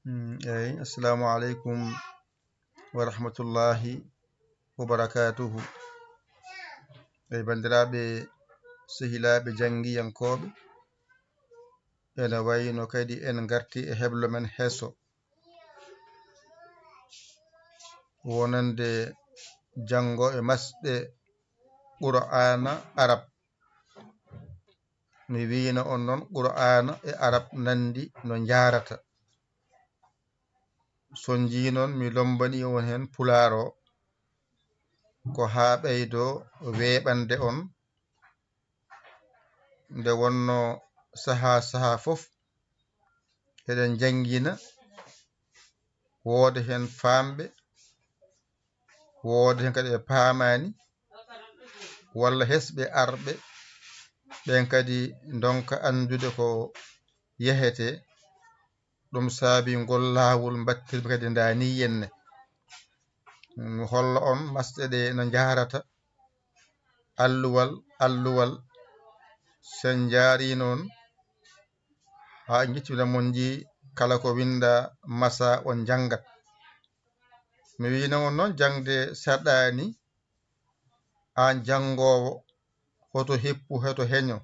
Assalamu alaikum wa rahmatullahi wa barakatuhu. Bandiraɓe sehilaɓe jangiyankoɓe, ene wayno kadi en garti e heblo men hesso wonande jango e masɗe Qur'ana Arab. Mi wino on noon Qur'ana e Arab nandi no jarata. So jiinon mi lombani on hen pularo ko ha ɓeydo weɓande on nde wonno saha fof eɗen jangina wooda hen famɓe, wooda hen kadi ɓe paamani, walla hesɓe arɓe ɓen kadi donka andude ko yehete. Ɗum saabi ngol lawol battirɓe kadi dani yenne. Mi holla on masɗe ɗe no jarata alluwal sen jaari noon ha jiccina mon ji kala ko winda masa on jangat. Mi wino on noon jangde saɗani an jangowo hoto heppu hoto heño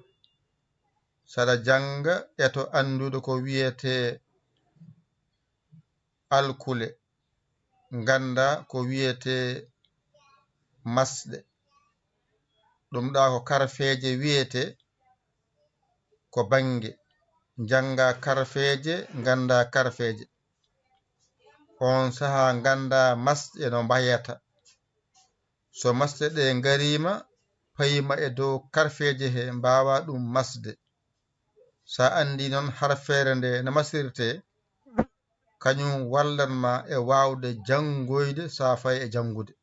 saɗa janga eto andude ko wiyete alkule, ganda ko wiyete masɗe. ɗum ɗa ko karfeje wiyete ko bange janga karfeje ganda karfeje on saha ganda masɗe no mbayata. So masɗe ɗe garima payma e dow karfeje he mbawa ɗum masde. Sa andi noon harfere nde no masirte kañum wallanma e wawde jangoyde sa fay e jangude.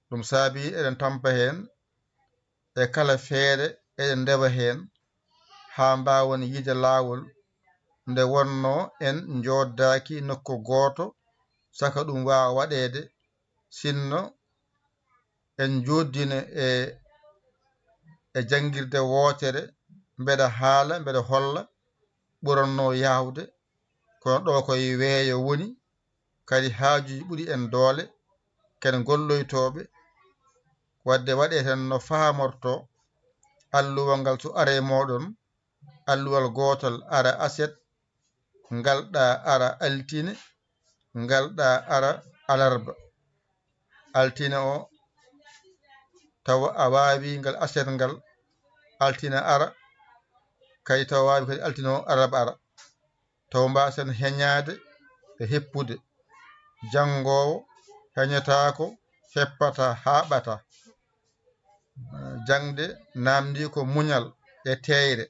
ɗum saabi eɗen tampa hen e kala feere eɗen ndewa hen ha mbawon yiide lawol nde wonno en joddaki nokku goto saka ɗum wawa waɗede sinno en joddine e jangirde wotere mbeɗa haala mbeɗa holla ɓuranno yawde kono ɗo koye weeyo woni kadi haajuji ɓuuri en doole ken golloytoɓe wadde waɗe tan no famorto. Alluwal ngal so are moɗon alluwal gotal ara aset, ngalɗa ara altine, ngalɗa ara alarba. Altine o tawa a wawi ngal aset ngal altine ara kadi tawa wawi kadi altine o alarba ara taw mbasen heñade e heppude. Jangowo heñotako heppata haɓata. Jangde namdi ko muñal e teyre.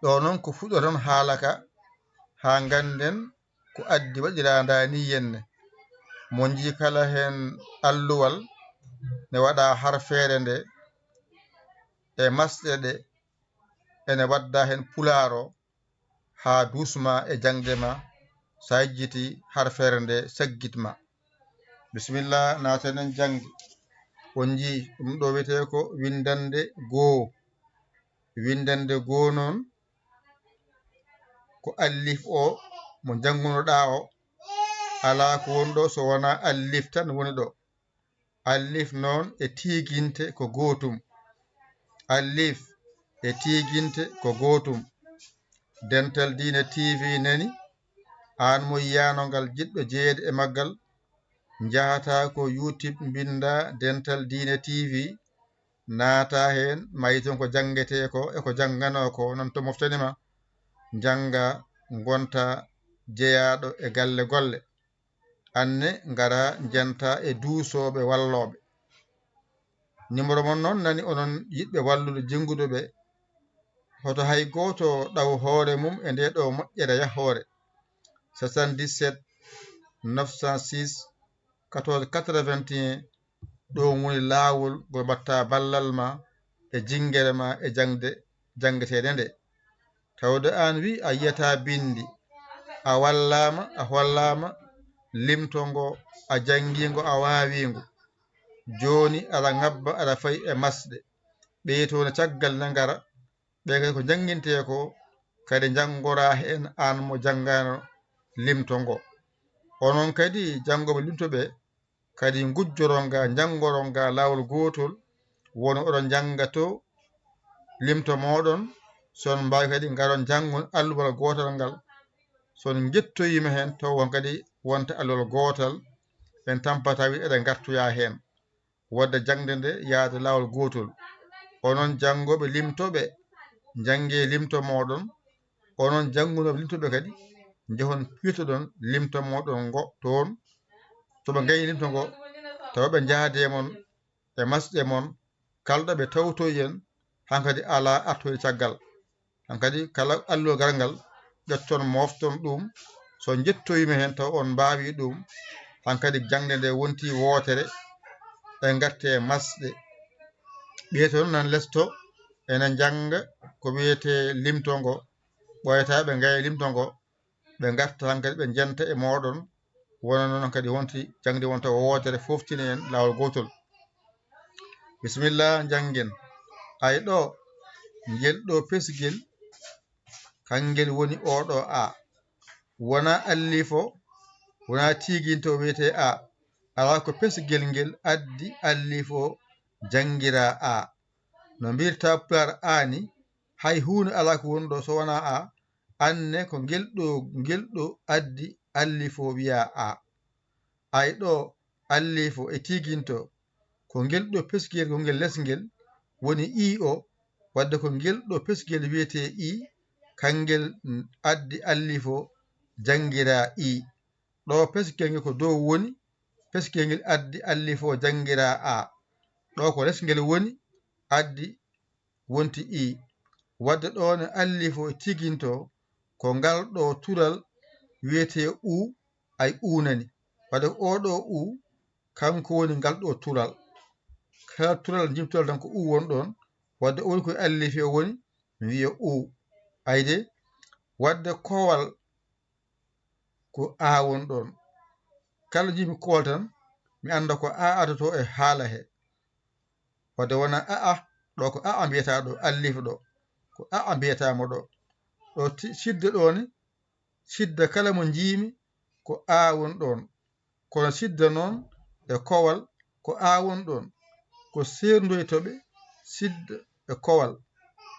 ɗo noon ko fuɗɗo tan haalaka ha ganden ko addi waɗirada ni yenne. Mo ji kala hen alluwal ne waɗa harfere nde e masɗe ɗe ene wadda hen pularo ha dusma e jangde ma sa yejjiti harfere nde saggitma. Bisimillah, natenen jangde. On ji ɗum ɗo wiyete ko windande goo. Windande goo noon ko allif o mo jangunoɗa o ala ko woni ɗo so wona allif tan woni ɗo. Allif noon e tiginte ko gotum. Allif e tiginte ko gotum. Dental Dina TV nani an mo yiyano ngal jiɗɗo jeeyede e maggal jahata ko YouTube binda Dental Dina TV naata hen mayiton ko jangete ko e ko jangano ko non to moftanima janga gonta jeeyaɗo e galle golle anne ngara jenta e duusoɓe walloɓe. Numéro mon noon nani onon yiɗɓe wallude jenguduɓe hoto hay goto ɗaw hoore mum e nde ɗo moƴƴere yahore 77 906 14 81. ɗo woni lawol go batta ballal ma e jingere ma e jangeteɗe nde. Tawde an wi a yiyata bindi a wallama a hollama limtongo a jangingo a wawingo joni aɗa ngabba aɗa fayi e masɗe ɓeytone caggal ne ngara ɓe kadi ko janginte ko kadi janngora hen an mo janngano limtongo onon kadi janngoɓe limtoɓe kadi gujjoronga janngoronga lawol gotol woni oɗon janngato limto moɗon son mbawi kadi garon janggon alluwal gotal ngal son jettoyima hen taw won kadi wonta alluwal gotal en tampata wi eɗen gartoya hen wadde jangde nde yaade lawol gotol onon jangoɓe limtoɓe jangue limto moɗon onon jangunoɓe limtoɓe kadi jehon piitoɗon limto moɗon ngo toon soɓe gayi limto ngo tawɓe jaade mon e masɗe mon kalɗo ɓe tawtoy en hankadi ala artoyde caggal hankadi kala alluwal gargal ƴetton mofton ɗum so jettoyima hen taw on mbawi ɗum hankadi jangde nde wonti wootere e garte masɗe ɓiyeton nan lesto ene janga ko wiyete limto ngo ɓoyata ɓe gaya limto ngo ɓe garta hankadi ɓe jenta e moɗon wona noon kadi wonti jangde wonta wootere foftini en lawol gotol bisimillah janggen ay ɗo ngel ɗo pesgel kangel woni oɗo a wona allifo wona tiguinto wiyete a ala ko pesgel ngel addi allifo jangira a no mbirta pular ani hay hunde ala ko woni ɗo so wona a anne ko ngel ɗo addi allifo wiya a ay ɗo allifo e tiguinto ko ngel ɗo pesgel ko ngel lesgel woni i o wadde ko ngel ɗo pesgel wiyete i kangel addi allifo jangira i ɗo pesgel ngel ko dow woni pesgel ngel addi allifo jangira a ɗo ko lesgel woni addi wonti i wadde ɗon allifo tiginto ko ngal ɗo tural wiyete u ay unani wadde oɗo u kanko woni ngal ɗo tural kala tural jimtural tan ko u won ɗon wadde o woni koye allife o woni mi wiya u ayde wadde kowal ko a won ɗon kala jimi kowal tan mi anda ko a adato e haala he wadde wona aa ɗo ko aa mbiyata ɗo allife ɗo ko aa mbiyatamo ɗo ɗo sidde ɗone sidda kala mo jiimi ko a won ɗon kono sidda noon e kowal ko a won ɗon ko serdoytoɓe sidda e kowal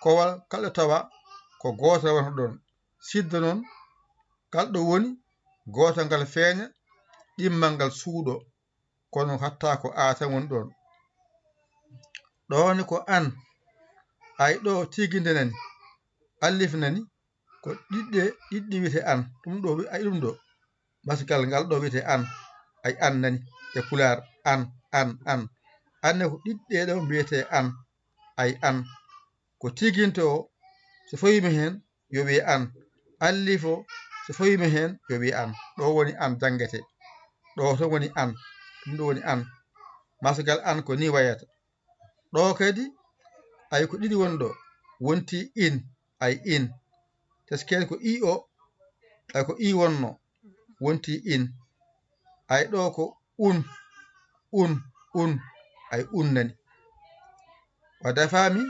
kowal kala tawa ko gotal wonta ɗon sidda noon kalɗo woni gotal ngal feeña ɗimmal ngal suuɗo kono hatta ko a tan woni ɗon ɗone ko an ay ɗo tiginde nani allif nani ko ɗiɗɗi wiyete an ɗum ɗo ay ɗum ɗo basgal ngal ɗo wiyete an ay an nani e pular an anne ko ɗiɗɗe ɗo mbiyete an ay an ko tiginto o so fawima hen yo wiye an allifo so fawima hen yo wiye an ɗo woni an jangete ɗo to woni an ɗum ɗo woni an masgal an ko ni wayata ɗo kadi ay ko ɗiɗi woni ɗo wonti in ay in teskede ko i o ay ko i wonno wonti in ay ɗo ko un ay nani wadda fami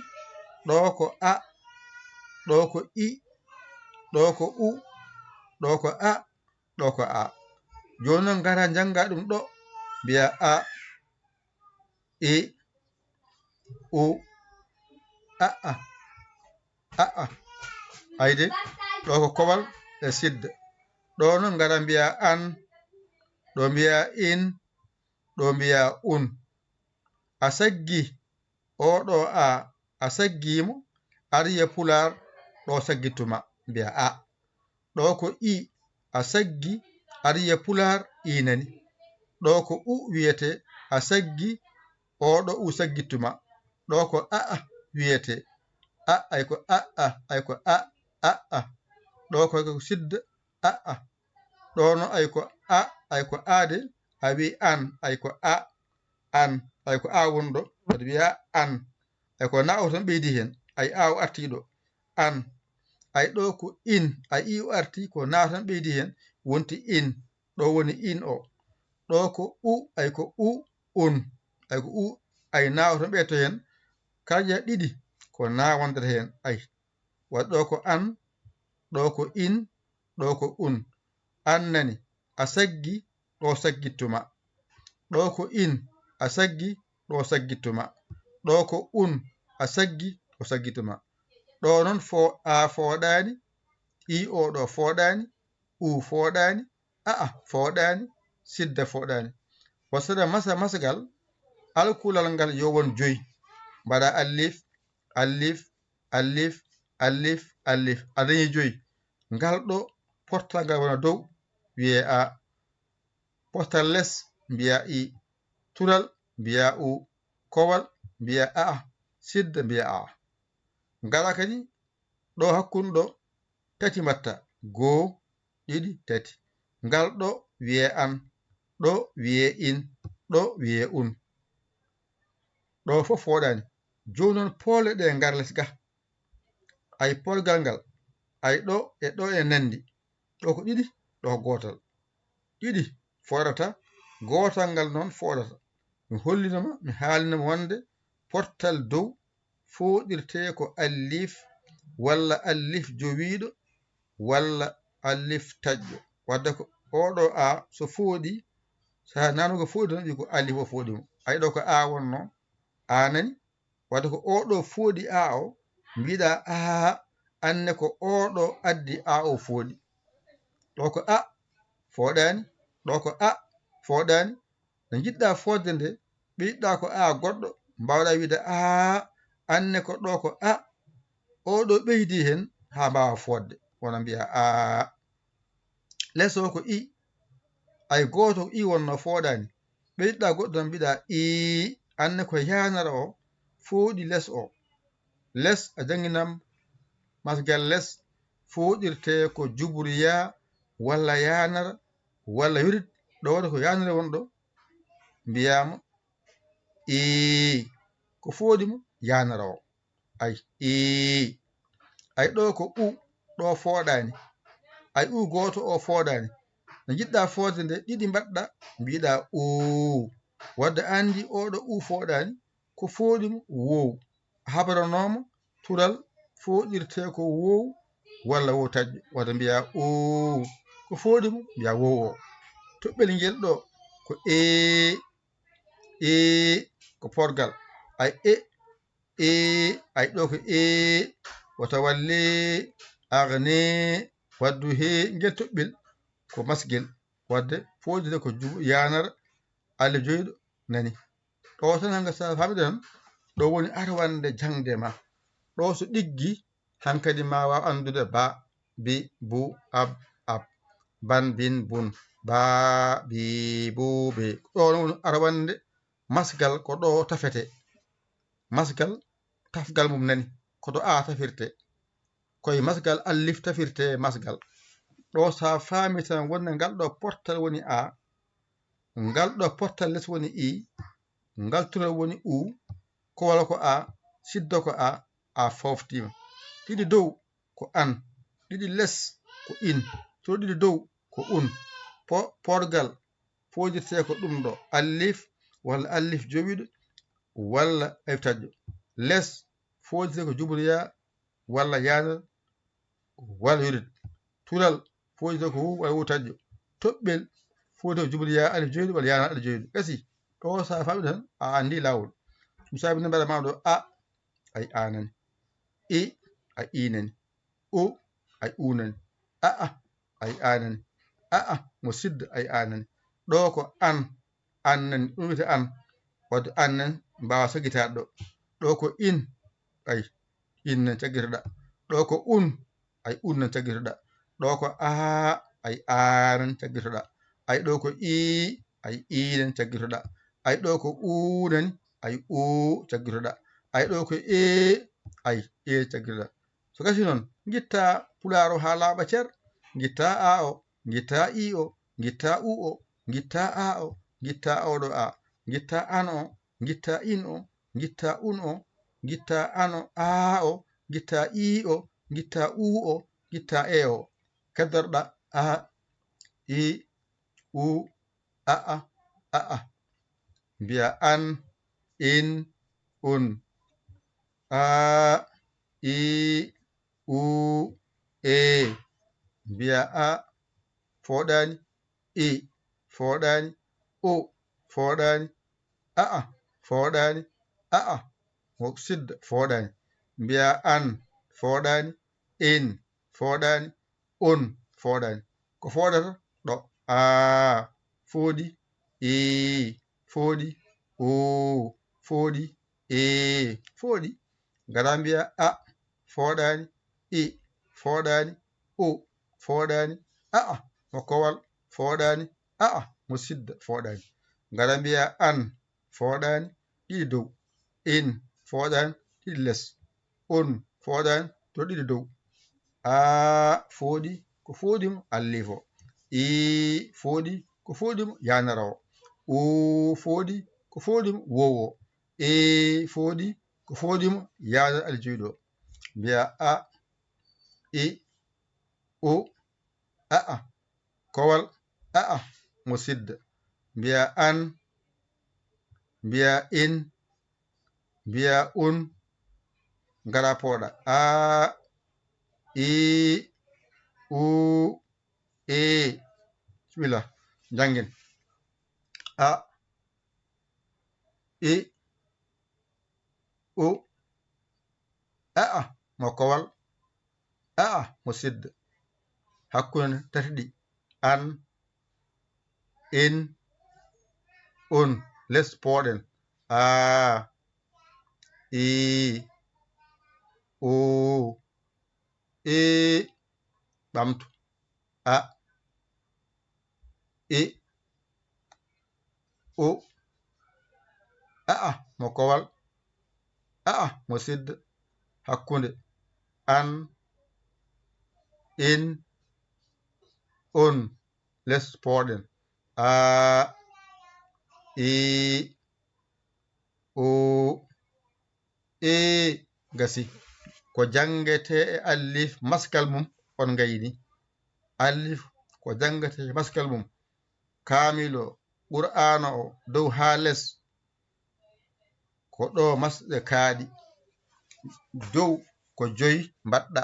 ɗo ko a ɗo ko i ɗo ko u ɗo ko a ɗo ko a joni noon gara janga ɗum ɗo mbiya a i u aa ayde ɗo ko kowal e sidda ɗo noon gara mbiya an ɗo mbiya in ɗo mbiya un a saggi oɗo a saggimo ariya pular ɗo saggittuma mbiya a ɗo ko i a saggi ariya pular i nani ɗo ko u wiyete a saggi oɗo u saggittuma ɗo ko aa wiyete ay ko aa ɗo ko sidda aa ɗo no ay ko ade a wi an ay ko a an ay ko a wonɗo aɗa wiya an ay ko na o tan ɓeydi hen ay a o artiɗo an ay ɗo ko in ay i o arti ko na tan ɓeydi hen wonti in ɗo woni in o ɗo ko u ay ko un ay ko u ay na o tan ɓeyto hen kala ɗiɗi ko na wondata hen ay waɗi ɗo ko an ɗo ko in, ɗo ko un. An nani a saggi, ɗo saggittuma. ɗo ko in a saggi, ɗo saggittuma. ɗo ko un a saggi, ɗo saggituma. ɗo noon a fooɗani, i o ɗo fooɗani, u fooɗani, aa fooɗani, sidda fooɗani. wasara masgal alkulal ngal yo won 5 mbaɗa allif allif allif allif allif a dañi 5. ngal ɗo portal ngal wona dow wiye a, portal less mbiya i, tural mbiya u, kowal mbiya aa, sidda mbiya aa. ngala kadi ɗo hakkunde ɗo tati mbatta 1 2 3. ngal ɗo wiye an, ɗo wiye in, ɗo wiye un. ɗo fof fooɗani. joni noon poole ɗe ngar les ga. ay polgal ngal ay ɗo e ɗo e nandi. ɗo ko 2, ɗo ko gotal. 2 foɗata, gotal ngal noon foɗata. mi hollinoma, mi haalinoma wonde portal dow foɗirte ko allif walla allif jowiɗo walla allif taƴƴo. wadde ko oɗo a so fooɗi, sa nanugo fooɗi tan wi ko allif o fooɗimo. ay ɗo ko a wonno, a nani. wadde ko oɗo fooɗi a o, mbiɗa a, anne ko oɗo addi a o fooɗi. ɗo ko a fooɗani, ɗo ko a fooɗani. nde jiɗɗa fodde nde, ɓiɗɗa ko a goɗɗo, mbawɗa wiide a, anne ko ɗo ko a, oɗo ɓeydi hen ha mbawa fodde, wona mbiya a. leso ko i, ay goto i wonno fooɗani, ɓeyɗa goɗɗo tan mbiɗa i, anne ko yanara o fooɗi les o. les a janginam masgal les foɗirte ko jubriya walla yanara walla yurit. ɗo waɗa ko yanare wonɗo mbiyama i, ko fooɗi mo yanara o. ay i. ay ɗo ko u, ɗo fooɗani. ay u goto o fooɗani. no jiɗɗa fodde nde 2 mbaɗɗa mbiɗa u. wadde andi oɗo u fooɗani, ko fooɗimo wow. habaranoma tural foɗirte ko wow walla wow taƴƴo. wadde mbiya u, ko fooɗimo mbiya wow o. toɓɓel ngel ɗo ko ko porgal. ay ay ɗo ko wata walle agne waddu he. ngel toɓɓel ko masgel, wadde foɗirte ko yanara alif joyiɗo nani. ɗo tan hanga sa famɗi tan, ɗo woni arwande jangde ma. ɗo so ɗiggi hankadi ma waw andude ba, bi, bu, ab, ban, bin, bun, ba, bi, bu, be. ɗo woni arwande masgal ko ɗo tafete. masgal tafgal mum nani, koto a tafirte, koye masgal allif tafirte masgal. ɗo sa faami tan wonde ngal ɗo portal woni a, ngal ɗo portal less woni i, ngal tural woni u, kowal ko a, siddo ko a foftima. 2 dow ko an, 2 less ko in, to 2 dow ko un. porgal fodirte ko ɗum ɗo allif walla allif jowiɗo walla alif taƴƴo. less fodirte ko jubriya walla yanal walla yurit. tural fodirte ko wu walla wu taƴƴo. toɓɓel fodirte ko jubriya alif joyiɗo walla yanal alif joyiɗo. gasi ɗo sa famɗi tan a andi lawol. ɗum sabi nde mbaɗa ma ɗo a, ay a nani. i, ay i nani. u, ay u nani. aa, ay a nani. aa mo sidda, ay a nani. ɗo ko an nani. ɗum wiyete an. wadde an nani mbawa saggitade ɗo. ɗo ko in, ay in nani caggitoɗa. ɗo ko un, ay un nani caggitoɗa. ɗo ko a, ay a nani caggitoɗa. ay ɗo ko i, ay i nani caggitoɗa. ay ɗo ko u nani, ay u caggitoɗa. ay ɗo ko ay caggitoɗa. so gasi noon gitta pularo ha laaɓa cer. gitta a o, gitta i o, gitta u o, gitta a o, gitta oɗo a, gitta an o, gitta in o, gitta un o, gitta an o, a o, gitta i o, gitta u o, gitta e o. keddotoɗa a, i, u, aa mbiya an, in, un, a, i, u, e mbiya a foɗani e foɗani o foɗani aa foɗani aa mo sidda foɗani mbiya an foɗani in foɗani on foɗani ko foɗata ɗo a fooɗi e fooɗi o fooɗi e fooɗi ngara mbiya a foɗani e foɗani o foɗani aa mo kowal foɗani aa mo sidda foɗani ngara mbiya an foɗani ɗiɗi dow in foɗani ɗiɗi less on foɗani to ɗiɗi dow a fooɗi ko fooɗimo allifo e fooɗi ko fooɗimo yanarawo o fooɗi ko fooɗimo wowo e fooɗi ko fooɗimo yanar aljuɗo mbiya a e o aa kowal aa mo sidda mbiya an mbiya in mbiya on ngara pooɗa a e o e bismillah jangin a e o aa mo kowal aa mo sidda hakkunde tati ɗi an in on less pooɗen a e o e ɓamtu a e o aa mo kowal aa mo sidda hakkunde an in on less pooɗen a e o e gasi ko jangete e allif maskal mum on gayni allif ko jangete e maskal mum kamilo qur'ana o dow ha less ko ɗo masɗe kaaɗi dow ko 5 mbaɗɗa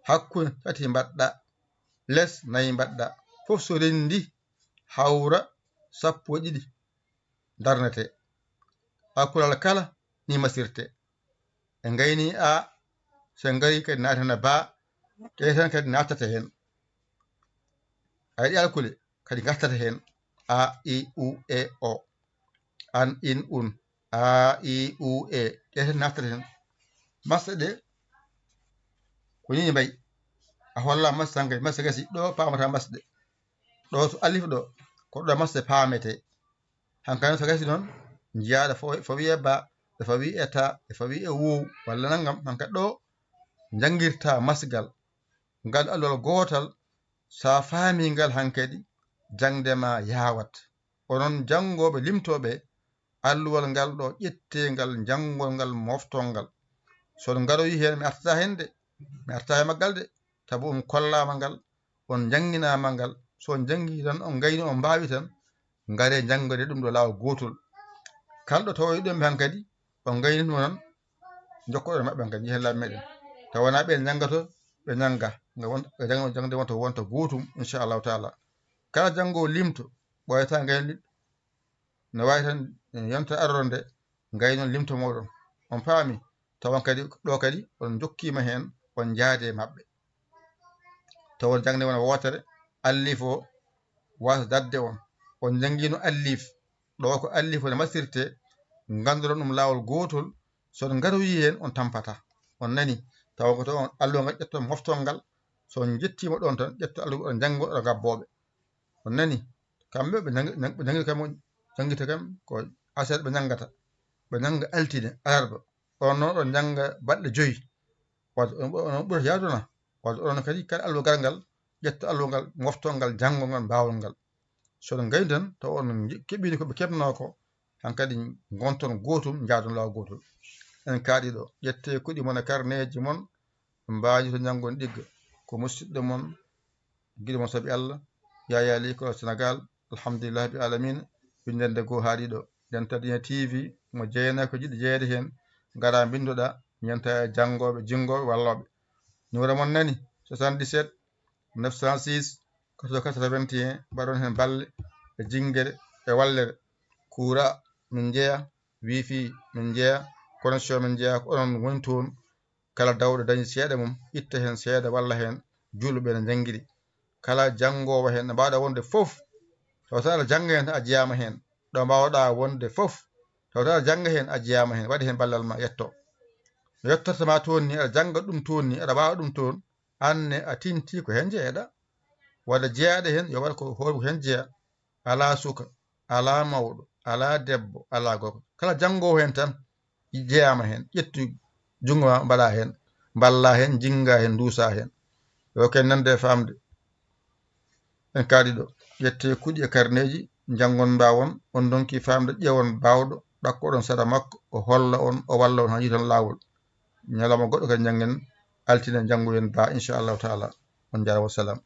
hakkunde tati mbaɗɗa less 4 mbaɗɗa fof so rendi hawra 12 darnete hakkulal kala ni masirte e gayni a so ngari kadi natana ba tan kadi natata hen ayɗi alkule kadi gartata hen a i u e o an in un a i u e tan natata hen masɗe ɗe ko ni mbay a holla masɗe tan kadi masɗe gasi ɗo pamata masɗe ɗo to alif ɗo ko ɗo masɗe pamete hankkadi so gasi noon jiyaɗo fo wi'e ba fo wi'e ta fo wi'e wow walla naggam hankkadi ɗo jangirta masgal ngal alluwal gotal sa faami ngal hankkadi jangdema yawat onon jangoɓe limtoɓe alluwal ngal ɗo ƴette ngal jangol ngal moftol ngal son garoyi hen mi artata hen de mi arta e maggal de tabu on kollama ngal on janginama ngal son jangi tan on gayni on mbawi tan ngare jangode ɗum ɗo lawol gotol kalɗo tawoyɗon hankkadi on gayni ɗum tan jokkoɗon mabɓe hankkadi jihen laabi meɗen tawana ɓe jangato ɓe janga jangde wonta wonta gotum inchallahu taala kala jangowo limto ɓoyata gayni no wawi tan yonta arorde gaynon limto moɗon on paami tawan kadi ɗo kadi on jokkima hen on jaade mabɓe tawon jangde wona wotere allif o wasa dadde on jangino allif ɗo ko allif ne masirte ganduɗon ɗum lawol gotol son garoyi hen on tampata on nani tawa ko to on alluwa ngal ƴetton moftol ngal son jettima ɗon tan ƴetto alluwa on janggo ɗo gabboɓe on nani kamɓe ɓe jangi kam jangita kam ko aset ɓe jangata ɓe janga altine alarba on noon ɗon janga balɗe 5 wadde on ɓuurata yaduna wadde on kadi kala alluwa gargal ƴetto alluwa ngal moftol ngal janggo ngal bawol ngal soɗon gayni tan taw on keeɓino koɓe keɓno ko hankkadi gonton gotum jaadon law gotol en kaaɗi ɗo ƴette kuɗi mon e carnet mon mbaji to jangon ɗigga ko musidɗo mon guiɗo mon saabi Allah Yaya Ly ko Sénégal alhamdulillah bi alamina windende go haaɗi ɗo Dentadina TV mo jeeyana ko jiɗi jeeyede hen gara bindoɗa ñanta janggoɓe jingoɓe walloɓe numéro mon nani 77 906 81 mbaɗon hen balle e jingere e wallere courant min jeeya wifi min jeeya connexion min jeeya ko onon woni toon kala dawɗo dañi seeɗa mum itta hen seeɗa walla hen julɓe ne jangguiɗi kala janggowo hen ɗo mbawɗa wonde foof tawata aɗa jangga hen a jeyama hen ɗo mbawɗa wonde foof tawata aɗa jangga hen a jeyama hen waɗi hen ballal ma yetto yettortoma toon ni aɗa jangga ɗum toon ni aɗa wawa ɗum toon anne a tinti ko hen jeeyaɗa wadde jeeyaɗo hen yo waɗ ko hen jeeya ala suka ala mawɗo ala debbo ala gorko kala janggowo hen tan jeeyama hen ƴettu jungo ma mbaɗa hen balla hen jingga hen duusa hen yo ken nande famde en kaɗi ɗo ƴette kuuɗi e karneji jangon mbawon on donki famde ƴewon bawɗo ɗakkoɗon saɗa makko o holla on o walla on ha yiiton lawol ñalawma goɗɗo kadi janggen altine janggoyen ba inchallahu taala on jarama wassalam